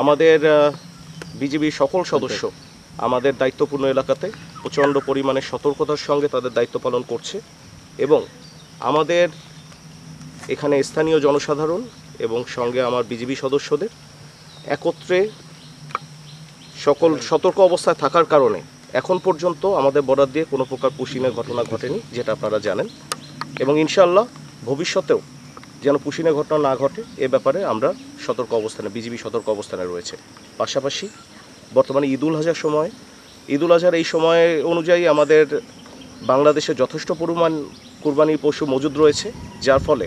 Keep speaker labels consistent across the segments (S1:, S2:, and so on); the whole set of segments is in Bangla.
S1: আমাদের বিজিবির সকল সদস্য আমাদের দায়িত্বপূর্ণ এলাকাতে প্রচণ্ড পরিমাণে সতর্কতার সঙ্গে তাদের দায়িত্ব পালন করছে এবং আমাদের এখানে স্থানীয় জনসাধারণ এবং সঙ্গে আমার বিজিবি সদস্যদের একত্রে সকল সতর্ক অবস্থায় থাকার কারণে এখন পর্যন্ত আমাদের বর্ডার দিয়ে কোনো প্রকার পুশিনের ঘটনা ঘটেনি, যেটা আপনারা জানেন, এবং ইনশাআল্লাহ ভবিষ্যতেও যেন পুশিনের ঘটনা না ঘটে এ ব্যাপারে আমরা সতর্ক অবস্থানে, বিজিবি সতর্ক অবস্থানে রয়েছে। পাশাপাশি বর্তমানে ঈদুল আজহার এই সময় অনুযায়ী আমাদের বাংলাদেশে যথেষ্ট পরিমাণ কুরবানির পশু মজুদ রয়েছে, যার ফলে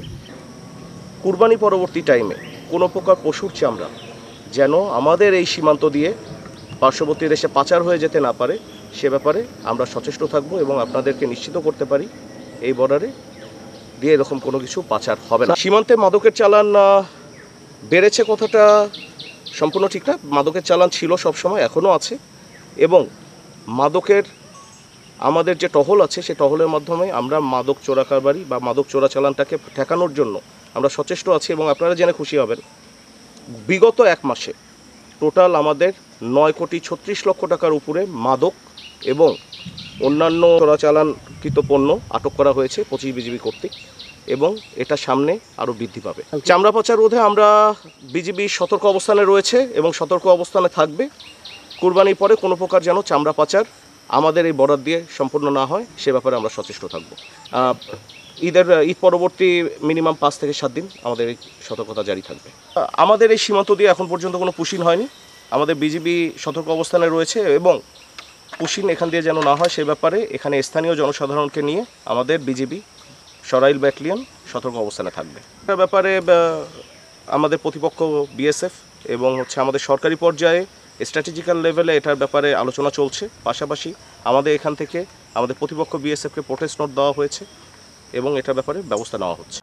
S1: কুরবানি পরবর্তী টাইমে কোনো প্রকার পশুর চামড়া যেন আমাদের এই সীমান্ত দিয়ে পার্শ্ববর্তী দেশে পাচার হয়ে যেতে না পারে সে ব্যাপারে আমরা সচেষ্ট থাকব এবং আপনাদেরকে নিশ্চিত করতে পারি এই বর্ডারে দিয়ে এরকম কোনো কিছু পাচার হবে না। সীমান্তে মাদকের চালান বেড়েছে কথাটা সম্পূর্ণ ঠিক না। মাদকের চালান ছিল সবসময়, এখনও আছে, এবং মাদকের আমাদের যে টহল আছে সে টহলের মাধ্যমে আমরা মাদক চোরাকারবারি বা মাদক চোরাচালানটাকে ঠেকানোর জন্য আমরা সচেষ্ট আছি। এবং আপনারা জেনে খুশি হবেন বিগত এক মাসে টোটাল আমাদের 9,36,00,000 টাকার উপরে মাদক এবং অন্যান্য চোরাচালানকৃত পণ্য আটক করা হয়েছে 25 বিজিবি কর্তৃক, এবং এটা সামনে আরও বৃদ্ধি পাবে। চামড়া পাচার রোধে আমরা বিজিবি সতর্ক অবস্থানে রয়েছে এবং সতর্ক অবস্থানে থাকবে। কুরবানির পরে কোনো প্রকার যেন চামড়া পাচার আমাদের এই বর্ডার দিয়ে সম্পূর্ণ না হয় সে ব্যাপারে আমরা সচেষ্ট থাকব। ঈদ পরবর্তী মিনিমাম 5 থেকে 7 দিন আমাদের এই সতর্কতা জারি থাকবে। আমাদের এই সীমান্ত দিয়ে এখন পর্যন্ত কোনো পুশিন হয়নি। আমাদের বিজিবি সতর্ক অবস্থানে রয়েছে এবং পুশিন এখান দিয়ে যেন না হয় সে ব্যাপারে এখানে স্থানীয় জনসাধারণকে নিয়ে আমাদের বিজিবি সরাইল ব্যাটালিয়ন সতর্ক অবস্থানে থাকবে। এটার ব্যাপারে আমাদের প্রতিপক্ষ বিএসএফ এবং আমাদের সরকারি পর্যায়ে স্ট্র্যাটেজিক্যাল লেভেলে এটার ব্যাপারে আলোচনা চলছে। পাশাপাশি আমাদের এখান থেকে আমাদের প্রতিপক্ষ বিএসএফকে প্রোটেস্ট নোট দেওয়া হয়েছে এবং এটার ব্যাপারে ব্যবস্থা নেওয়া হচ্ছে।